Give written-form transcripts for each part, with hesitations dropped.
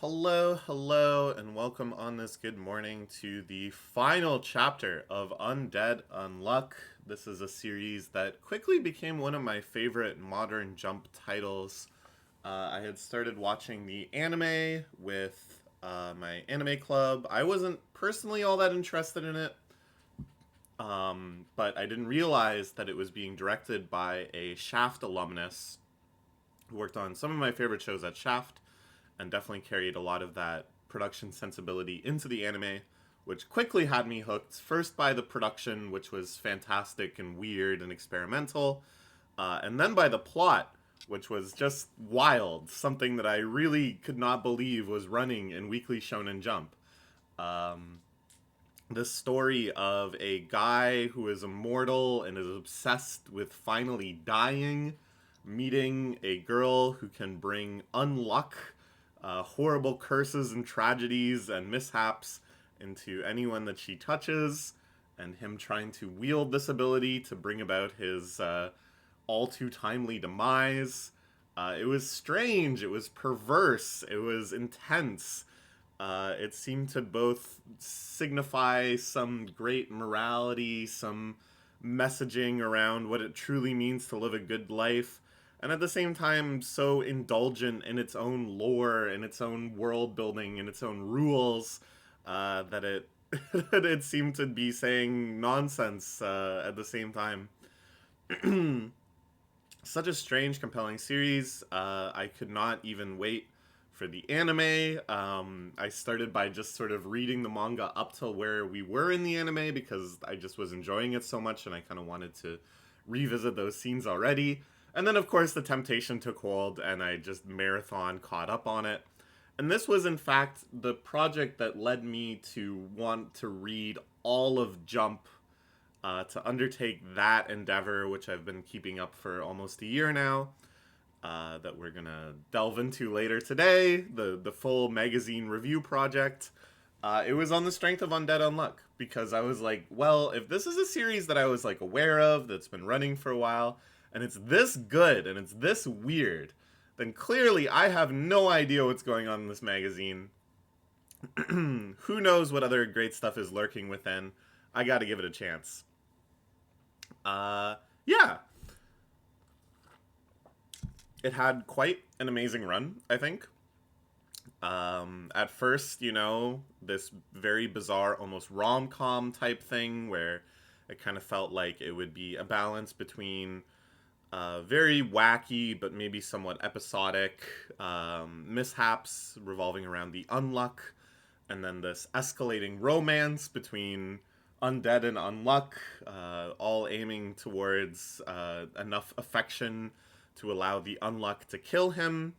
Hello, hello, and welcome on this good morning to the final chapter of Undead Unluck. This is a series that quickly became one of my favorite modern Jump titles. I had started watching the anime with my anime club. I wasn't personally all that interested in it, but I didn't realize that it was being directed by a Shaft alumnus who worked on some of my favorite shows at Shaft and definitely carried a lot of that production sensibility into the anime, which quickly had me hooked. First by the production, which was fantastic and weird and experimental, and then by the plot, which was just wild, something that I really could not believe was running in Weekly Shonen Jump. Um, this story of a guy who is immortal and is obsessed with finally dying, meeting a girl who can bring unluck, horrible curses and tragedies and mishaps into anyone that she touches, and him trying to wield this ability to bring about his all too timely demise. It was strange, it was perverse, it was intense. It seemed to both signify some great morality, some messaging around what it truly means to live a good life, and at the same time, so indulgent in its own lore, in its own world building, in its own rules, that it that it seemed to be saying nonsense at the same time. Such a strange, compelling series. I could not even wait for the anime. I started by just sort of reading the manga up till where we were in the anime because I just was enjoying it so much and I kind of wanted to revisit those scenes already. And then, of course, the temptation took hold and I just marathon caught up on it. And this was, in fact, the project that led me to want to read all of Jump, to undertake that endeavor, which I've been keeping up for almost a year now, that we're gonna delve into later today. The full magazine review project. It was on the strength of Undead Unluck because I was like, well, if this is a series that I was like aware of that's been running for a while, and it's this good and it's this weird, then clearly I have no idea what's going on in this magazine. Who knows what other great stuff is lurking within? I got to give it a chance. Yeah, it had quite an amazing run, I think. At first, this very bizarre, almost rom com type thing where it kind of felt like it would be a balance between very wacky but maybe somewhat episodic mishaps revolving around the unluck, and then this escalating romance between undead and unluck, all aiming towards enough affection to allow the unluck to kill him.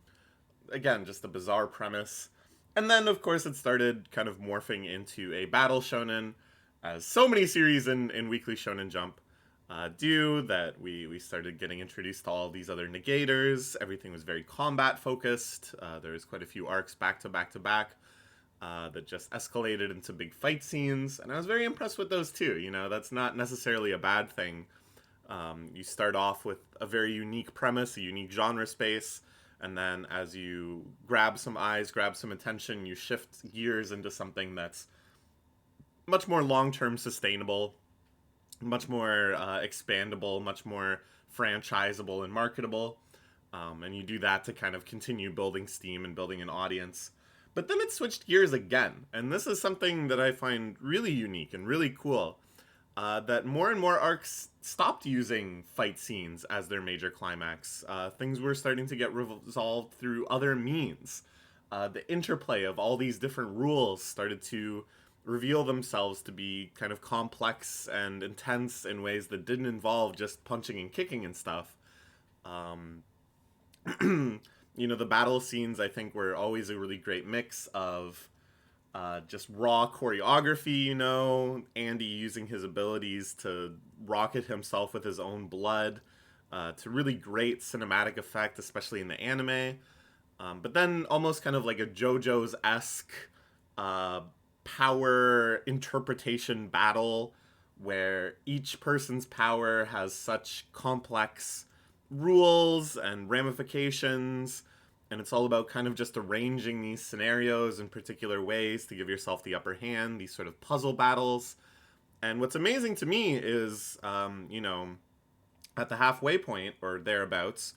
Again, just a bizarre premise. And then, of course, it started kind of morphing into a battle shonen, as so many series in Weekly Shonen Jump do, that we started getting introduced to all these other negators. Everything was very combat focused. There was quite a few arcs back to back to back that just escalated into big fight scenes, and I was very impressed with those too. That's not necessarily a bad thing. You start off with a very unique premise, a unique genre space, and then as you grab some eyes, grab some attention, you shift gears into something that's much more long-term sustainable, much more expandable, much more franchisable and marketable. And you do that to kind of continue building steam and building an audience. But then it switched gears again, and this is something that I find really unique and really cool. That more and more arcs stopped using fight scenes as their major climax. Things were starting to get resolved through other means. The interplay of all these different rules started to reveal themselves to be kind of complex and intense in ways that didn't involve just punching and kicking and stuff. Um, the battle scenes, I think, were always a really great mix of just raw choreography, Andy using his abilities to rocket himself with his own blood, to really great cinematic effect, especially in the anime. But then almost kind of like a JoJo's-esque power interpretation battle where each person's power has such complex rules and ramifications and it's all about kind of just arranging these scenarios in particular ways to give yourself the upper hand, these sort of puzzle battles. And what's amazing to me is, at the halfway point or thereabouts,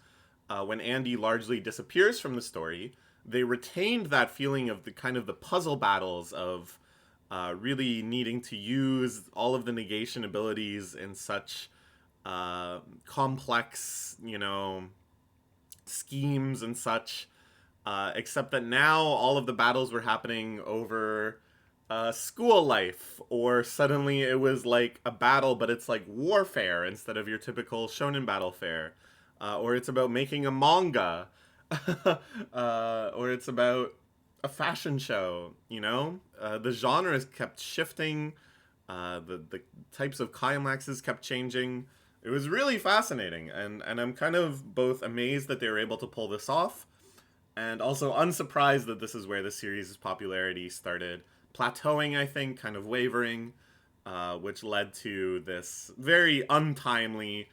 when Andy largely disappears from the story, they retained that feeling of the kind of the puzzle battles of really needing to use all of the negation abilities in such complex, schemes and such. Except that now all of the battles were happening over school life, or suddenly it was like a battle, but it's like warfare instead of your typical shonen battle fare. Or it's about making a manga, or it's about a fashion show. The genres kept shifting. The types of climaxes kept changing. It was really fascinating, and I'm kind of both amazed that they were able to pull this off, and also unsurprised that this is where the series' popularity started plateauing, I think, kind of wavering, which led to this very untimely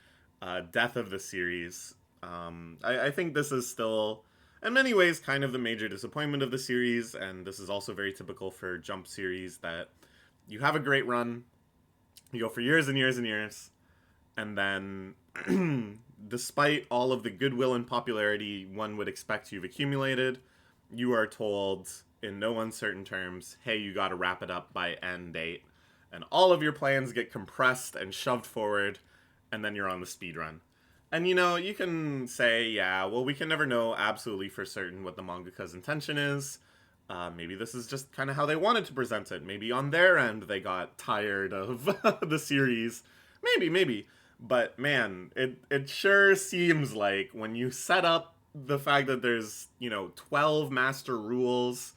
death of the series. I think this is still, in many ways, kind of the major disappointment of the series, and this is also very typical for Jump series that you have a great run, you go for years and years and years, and then despite all of the goodwill and popularity one would expect you've accumulated, you are told in no uncertain terms, hey, you gotta wrap it up by end date. And all of your plans get compressed and shoved forward, and then you're on the speed run. And you can say, yeah, well, we can never know absolutely for certain what the mangaka's intention is. Maybe this is just kind of how they wanted to present it. Maybe on their end they got tired of the series. Maybe. But man, it sure seems like when you set up the fact that there's 12 master rules,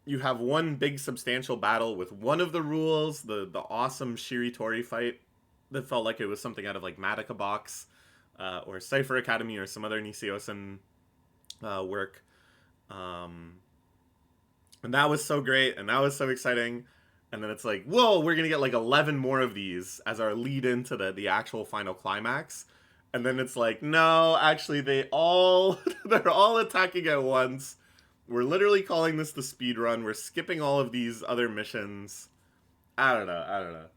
you have one big substantial battle with one of the rules, the awesome Shiritori fight that felt like it was something out of like Madoka Box, or Cypher Academy, or some other Niseosen work. And that was so great, and that was so exciting. And then it's like, whoa, we're gonna get like 11 more of these as our lead into the actual final climax. And then it's like, no, actually they're all attacking at once. We're literally calling this the speed run. We're skipping all of these other missions. I don't know.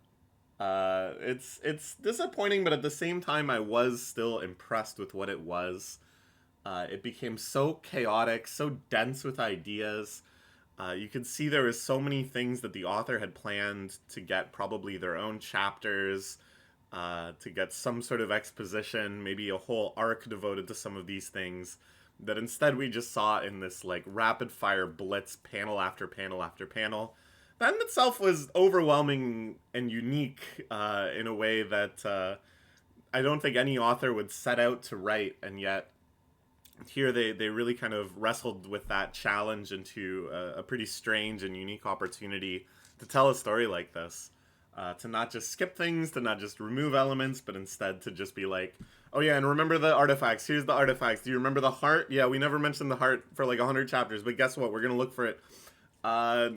It's disappointing, but at the same time, I was still impressed with what it was. It became so chaotic, so dense with ideas. You could see there was so many things that the author had planned to get probably their own chapters, to get some sort of exposition, maybe a whole arc devoted to some of these things, that instead we just saw in this like rapid fire blitz, panel after panel after panel. That in itself was overwhelming and unique, in a way that I don't think any author would set out to write, and yet here they really kind of wrestled with that challenge into a pretty strange and unique opportunity to tell a story like this. To not just skip things, to not just remove elements, but instead to just be like, oh yeah, and remember the artifacts. Here's the artifacts. Do you remember the heart? Yeah, we never mentioned the heart for like 100 chapters, but guess what? We're going to look for it.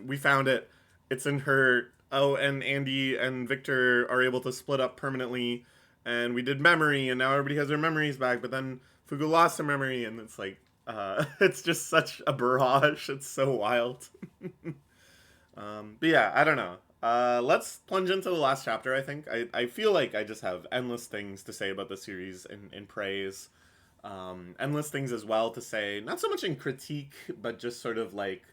We found it. It's in her. Oh, and Andy and Victor are able to split up permanently. And we did memory, and now everybody has their memories back, but then Fugu lost her memory, and it's like, it's just such a barrage. It's so wild. But yeah, I don't know. Let's plunge into the last chapter, I think. I feel like I just have endless things to say about the series in praise. Endless things as well to say, not so much in critique, but just sort of like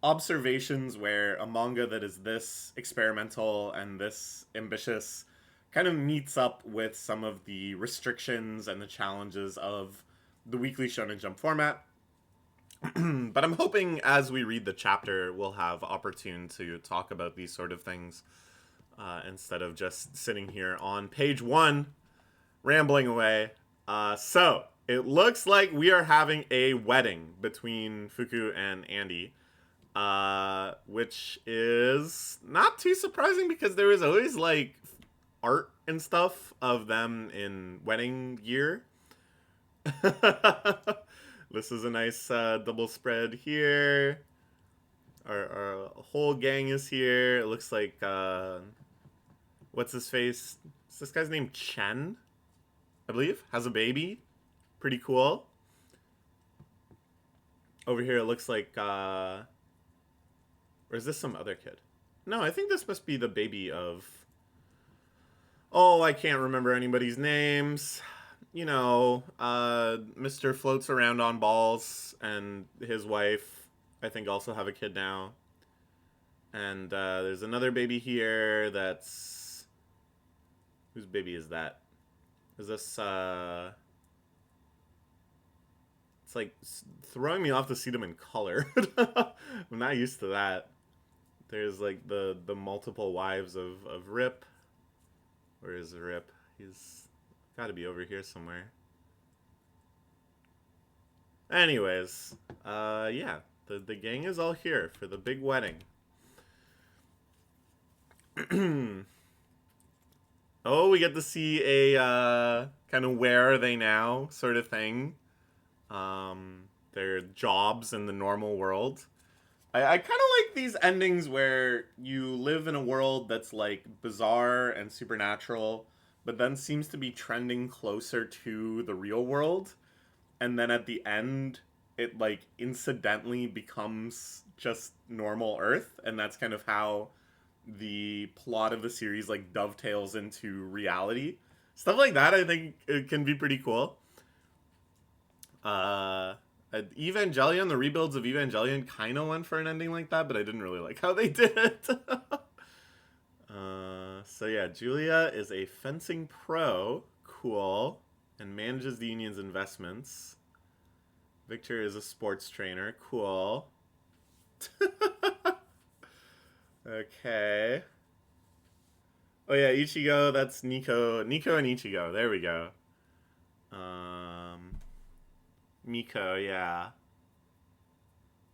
observations where a manga that is this experimental and this ambitious kind of meets up with some of the restrictions and the challenges of the weekly Shonen Jump format. But I'm hoping as we read the chapter, we'll have opportune to talk about these sort of things, instead of just sitting here on page 1, rambling away. So, it looks like we are having a wedding between Fuku and Andy, which is not too surprising because there was always, like, art and stuff of them in wedding gear. This is a nice double spread here. Our whole gang is here. It looks like, what's his face? Is this guy's name Chen? I believe. Has a baby. Pretty cool. Over here, it looks like, or is this some other kid? No, I think this must be the baby of. Oh, I can't remember anybody's names. You know, Mr. Floats Around on Balls and his wife, I think, also have a kid now. And there's another baby here that's. Whose baby is that? Is this, It's like throwing me off to see them in color. I'm not used to that. There's like the multiple wives of Rip. Where is Rip? He's got to be over here somewhere. Anyways, yeah, the gang is all here for the big wedding. Oh, we get to see a kind of where are they now sort of thing. Their jobs in the normal world. I kind of like these endings where you live in a world that's like bizarre and supernatural, but then seems to be trending closer to the real world. And then at the end, it like incidentally becomes just normal Earth. And that's kind of how the plot of the series like dovetails into reality. Stuff like that, I think it can be pretty cool. Evangelion, the rebuilds of Evangelion kind of went for an ending like that, but I didn't really like how they did it. So yeah, Julia is a fencing pro, cool, and manages the union's investments. Victor is a sports trainer, cool. Okay. Oh yeah, Ichigo, that's Nico. Nico and Ichigo, there we go. Miko, yeah.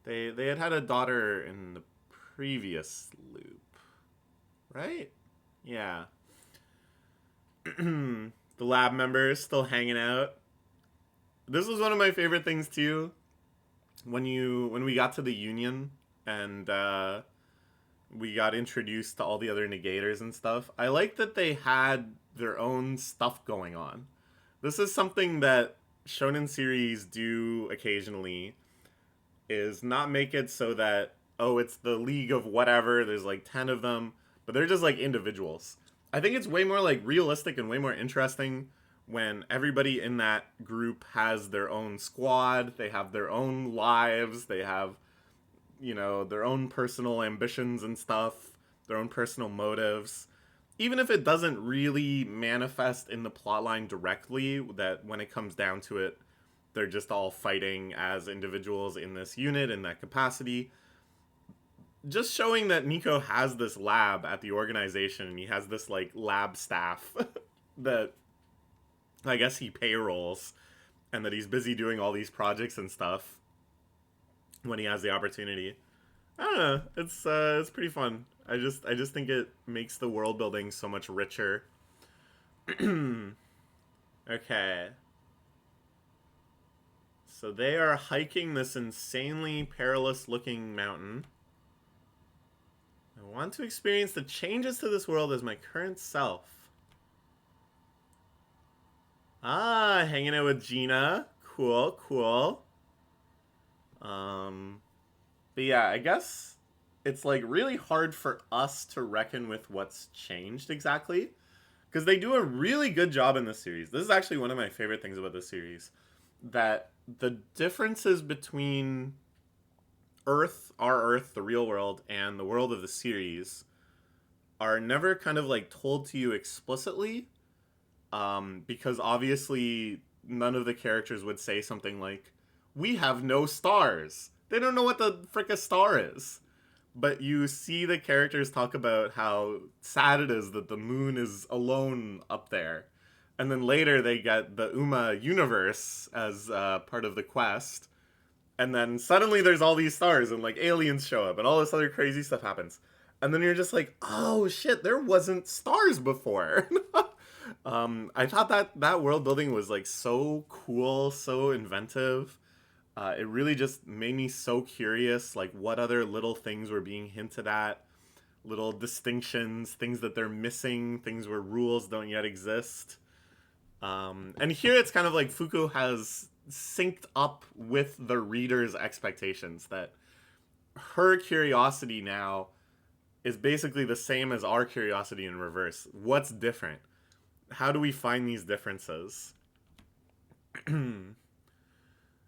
They had a daughter in the previous loop, right? Yeah. The lab members still hanging out. This was one of my favorite things too. When we got to the Union and we got introduced to all the other negators and stuff. I like that they had their own stuff going on. This is something that shonen series do occasionally, is not make it so that, oh, it's the league of whatever, there's like 10 of them, but they're just like individuals. I think it's way more like realistic and way more interesting when everybody in that group has their own squad, they have their own lives, they have, you know, their own personal ambitions and stuff, their own personal motives. Even if it doesn't really manifest in the plotline directly, that when it comes down to it, they're just all fighting as individuals in this unit in that capacity. Just showing that Nico has this lab at the organization and he has this like lab staff that I guess he payrolls and that he's busy doing all these projects and stuff when he has the opportunity. I don't know. It's pretty fun. I just think it makes the world building so much richer. Okay. So they are hiking this insanely perilous looking mountain. I want to experience the changes to this world as my current self. Ah, hanging out with Gina. Cool, cool. But yeah, I guess it's like really hard for us to reckon with what's changed exactly. Because they do a really good job in this series. This is actually one of my favorite things about this series. That the differences between Earth, our Earth, the real world, and the world of the series are never kind of like told to you explicitly. Because obviously none of the characters would say something like, we have no stars. They don't know what the frick a star is. But you see the characters talk about how sad it is that the moon is alone up there. And then later they get the Uma universe as part of the quest. And then suddenly there's all these stars and like aliens show up and all this other crazy stuff happens. And then you're just like, oh shit, there wasn't stars before. I thought that world building was like so cool, so inventive. It really just made me so curious, like what other little things were being hinted at, little distinctions, things that they're missing, things where rules don't yet exist. And here it's kind of like Fuku has synced up with the reader's expectations. That her curiosity now is basically the same as our curiosity in reverse. What's different? How do we find these differences?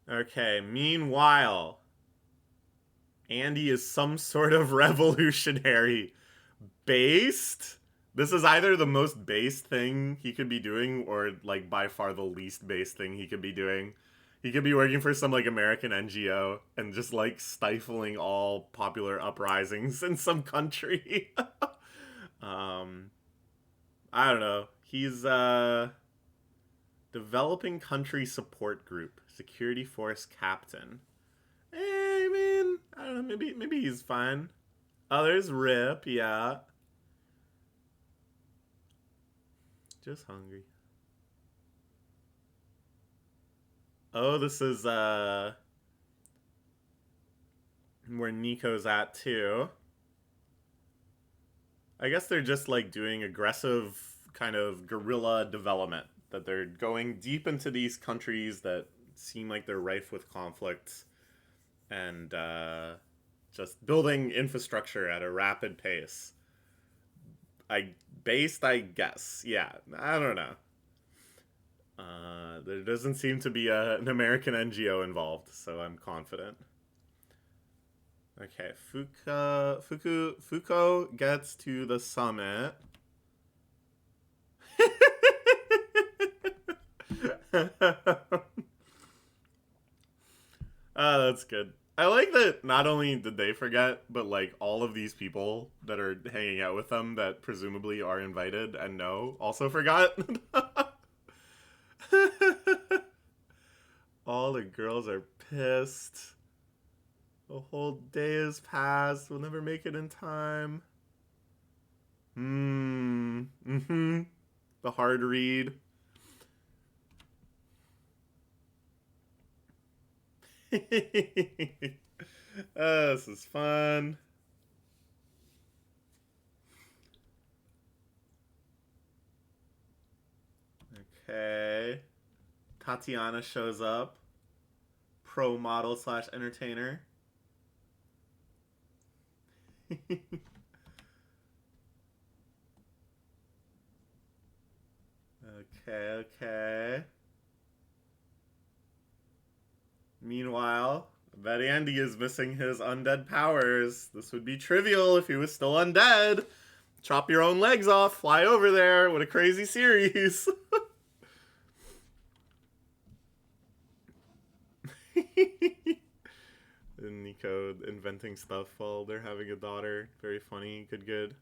Okay, meanwhile, Andy is some sort of revolutionary. Based? This is either the most based thing he could be doing or like by far the least based thing he could be doing. He could be working for some like American NGO and just like stifling all popular uprisings in some country. um I don't know. He's developing country support group, security force captain. I mean, I don't know, maybe he's fine. Oh, there's Rip, yeah. Just hungry. Oh, this is where Nico's at too. I guess they're just like doing aggressive kind of guerrilla development. That they're going deep into these countries that seem like they're rife with conflict and just building infrastructure at a rapid pace. I guess. Yeah, I don't know. There doesn't seem to be an American NGO involved, so I'm confident. Okay, Fuko gets to the summit. That's good. I like that not only did they forget, but like all of these people that are hanging out with them that presumably are invited and know also forgot. All the girls are pissed. A whole day has passed. We'll never make it in time. Mm-hmm. The hard read. This is fun. Okay. Tatiana shows up. Pro model slash entertainer. Okay. Meanwhile, I bet Andy is missing his undead powers. This would be trivial if he was still undead. Chop your own legs off, fly over there. What a crazy series. And Nico inventing stuff while they're having a daughter. Very funny. Good.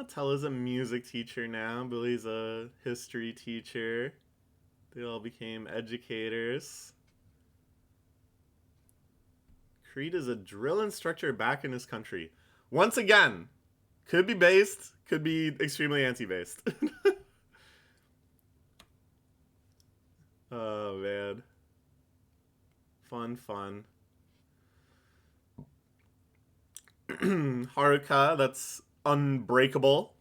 Tella's a music teacher now. Billy's a history teacher. They all became educators. Creed is a drill instructor back in his country. Once again, could be based, could be extremely anti-based. Oh, man. Fun. Haruka, that's unbreakable.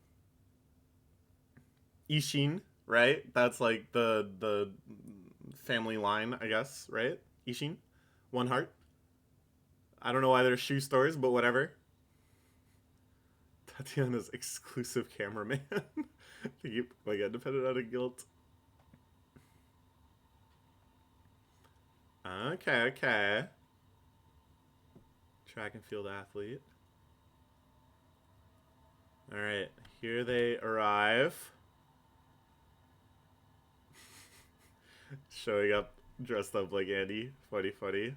Ishin, right? That's like the family line, I guess, right? Ishin, one heart. I don't know why there's shoe stores, but whatever. Tatiana's exclusive cameraman. Like independent out of guilt. Okay. Track and field athlete. Alright, here they arrive. Showing up dressed up like Andy. Funny.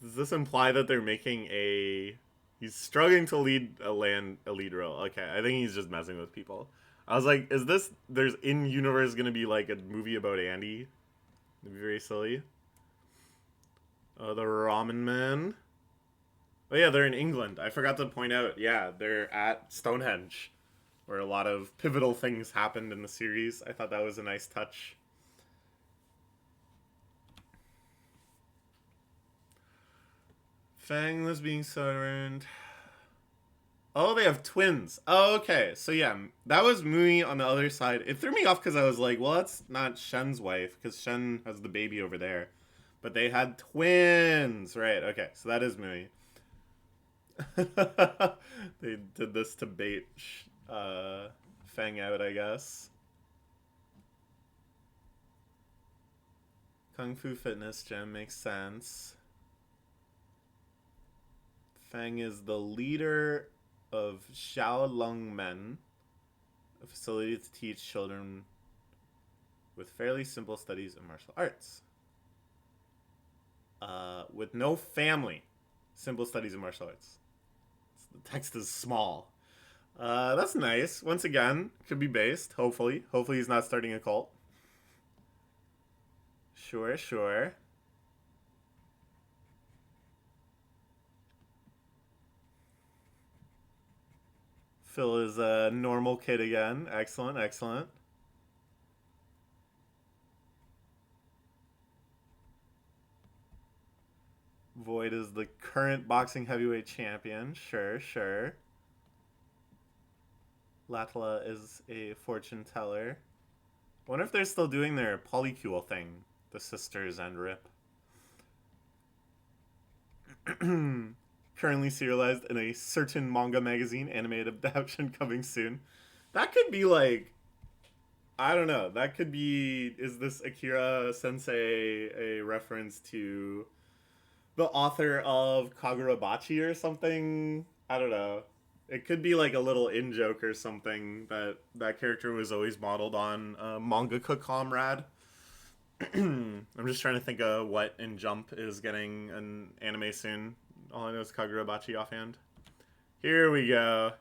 Does this imply that they're making a... He's struggling to lead a lead role. Okay, I think he's just messing with people. I was like, is this... There's in-universe gonna be like a movie about Andy? It'd be very silly. Oh, the Ramen Man. Oh yeah, they're in England. I forgot to point out. Yeah, they're at Stonehenge, where a lot of pivotal things happened in the series. I thought that was a nice touch. Fang was being so around. Oh, they have twins. Oh, okay. So yeah, that was Mui on the other side. It threw me off because I was like, well, that's not Shen's wife because Shen has the baby over there. But they had twins. Right, okay. So that is Mui. They did this to bait Fang out, I guess. Kung Fu Fitness Gym makes sense. Fang is the leader of Xiaolong Men, a facility to teach children with fairly simple studies of martial arts. With no family, simple studies of martial arts. The text is small. That's nice. Once again, could be based. Hopefully, he's not starting a cult. Sure, sure. Phil is a normal kid again. Excellent, excellent. Void is the current boxing heavyweight champion. Sure, sure. Latla is a fortune teller. Wonder if they're still doing their polycule thing, the sisters and Rip. Currently serialized in a certain manga magazine, animated adaptation coming soon. That could be like, I don't know. That could be. Is this Akira Sensei a reference to the author of Kagurabachi or something? I don't know. It could be like a little in joke or something that that character was always modeled on a mangaka comrade. I'm just trying to think of what in Jump is getting an anime soon. All I know is Kagurabachi offhand. Here we go.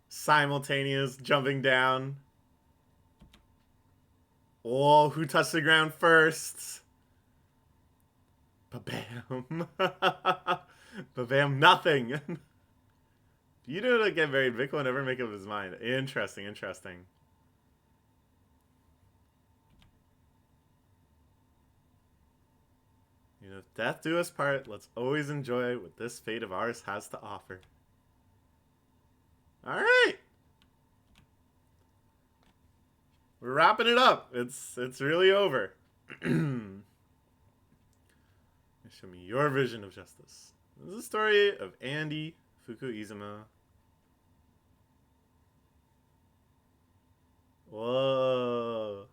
Simultaneous jumping down. Oh, who touched the ground first? Ba-bam. Ba-bam, nothing. You don't get married. Vic will never make up his mind. Interesting, interesting. You know, if death do us part, let's always enjoy what this fate of ours has to offer. Alright. We're wrapping it up. It's really over. Show me your vision of justice. This is the story of Andy Fukuizuma. Whoa.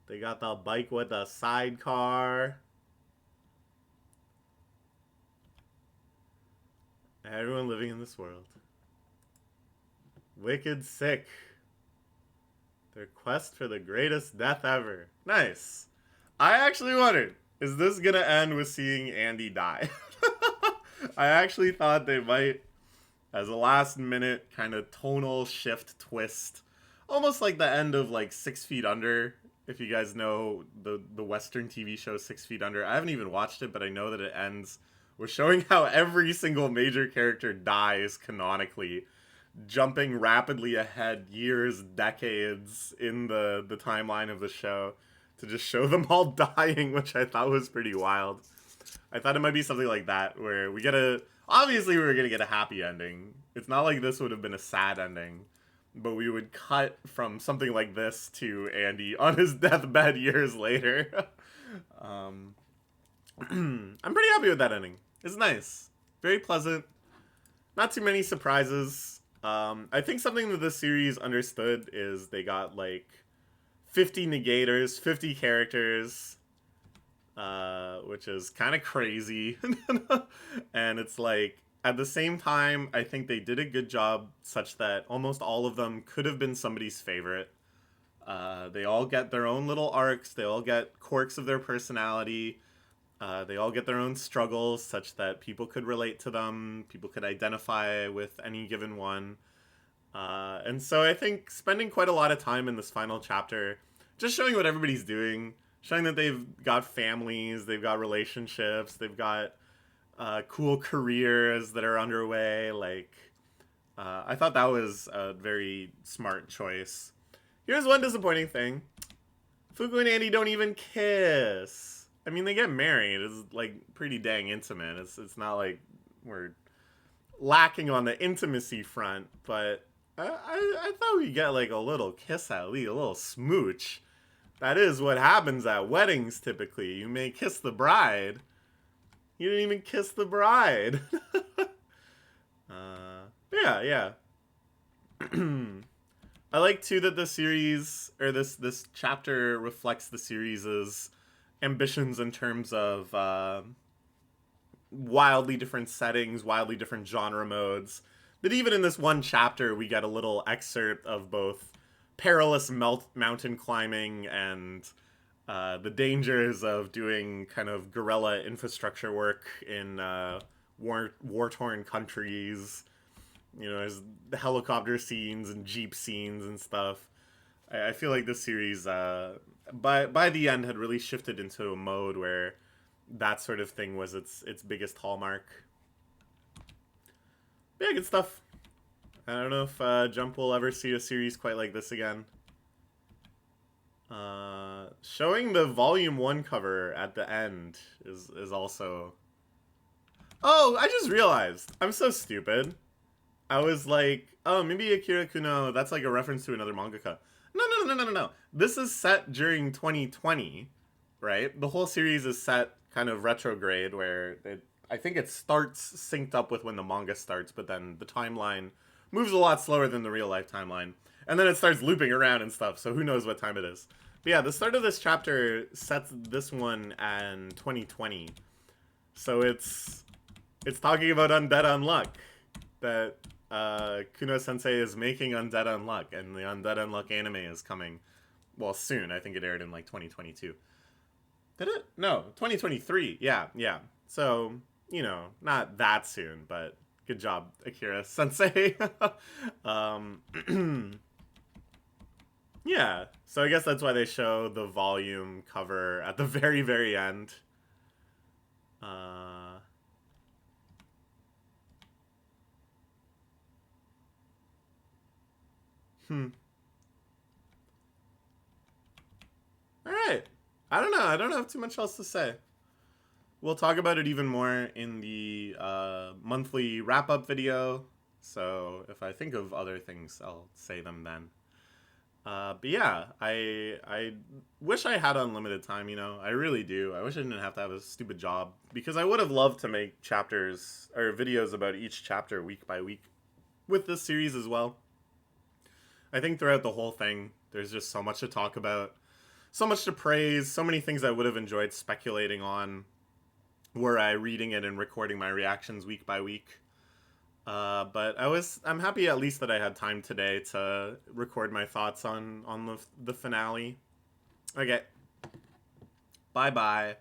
They got the bike with the sidecar. Everyone living in this world. Wicked sick. Their quest for the greatest death ever. Nice. I actually wondered, is this gonna end with seeing Andy die? I actually thought they might, as a last minute kind of tonal shift twist, almost like the end of like 6 Feet Under. If you guys know the Western TV show 6 Feet Under, I haven't even watched it, but I know that it ends with showing how every single major character dies canonically, jumping rapidly ahead years, decades in the timeline of the show to just show them all dying, which I thought was pretty wild. I thought it might be something like that, where we get a... Obviously, we were going to get a happy ending. It's not like this would have been a sad ending, but we would cut from something like this to Andy on his deathbed years later. I'm pretty happy with that ending. It's nice. Very pleasant. Not too many surprises. I think something that this series understood is they got like 50 negators, 50 characters, which is kind of crazy. And it's like, at the same time, I think they did a good job such that almost all of them could have been somebody's favorite. They all get their own little arcs. They all get quirks of their personality. They all get their own struggles such that people could relate to them. People could identify with any given one. And so I think spending quite a lot of time in this final chapter, just showing what everybody's doing, showing that they've got families, they've got relationships, they've got cool careers that are underway. Like, I thought that was a very smart choice. Here's one disappointing thing. Fuku and Andy don't even kiss. I mean, they get married. It's like pretty dang intimate. It's not like we're lacking on the intimacy front, but I thought we'd get like a little kiss at least, a little smooch. That is what happens at weddings typically. You may kiss the bride. You didn't even kiss the bride. Yeah, yeah. I like too that the series or this chapter reflects the series's ambitions in terms of wildly different settings, wildly different genre modes. But even in this one chapter, we get a little excerpt of both perilous mountain climbing and the dangers of doing kind of guerrilla infrastructure work in war-torn countries. You know, there's the helicopter scenes and jeep scenes and stuff. I feel like this series, by the end, had really shifted into a mode where that sort of thing was its biggest hallmark. But yeah, good stuff. I don't know if Jump will ever see a series quite like this again. Showing the Volume 1 cover at the end is also... Oh, I just realized. I'm so stupid. I was like, oh, maybe Akira Kuno, that's like a reference to another mangaka. No. This is set during 2020, right? The whole series is set kind of retrograde, where I think it starts synced up with when the manga starts, but then the timeline moves a lot slower than the real life timeline. And then it starts looping around and stuff, so who knows what time it is. But yeah, the start of this chapter sets this one in 2020. So it's talking about Undead Unluck. That Kuno-sensei is making Undead Unluck, and the Undead Unluck anime is coming, well, soon. I think it aired in, like, 2022. Did it? No, 2023. Yeah. So, you know, not that soon, but good job, Akira-sensei. Yeah, so I guess that's why they show the volume cover at the very, very end. Alright. I don't know. I don't have too much else to say. We'll talk about it even more in the monthly wrap-up video. So if I think of other things, I'll say them then. But yeah, I wish I had unlimited time, you know? I really do. I wish I didn't have to have a stupid job. Because I would have loved to make chapters, or videos about each chapter week by week. With this series as well. I think throughout the whole thing, there's just so much to talk about. So much to praise, so many things I would have enjoyed speculating on were I reading it and recording my reactions week by week. But I'm happy at least that I had time today to record my thoughts on the finale. Okay. Bye-bye.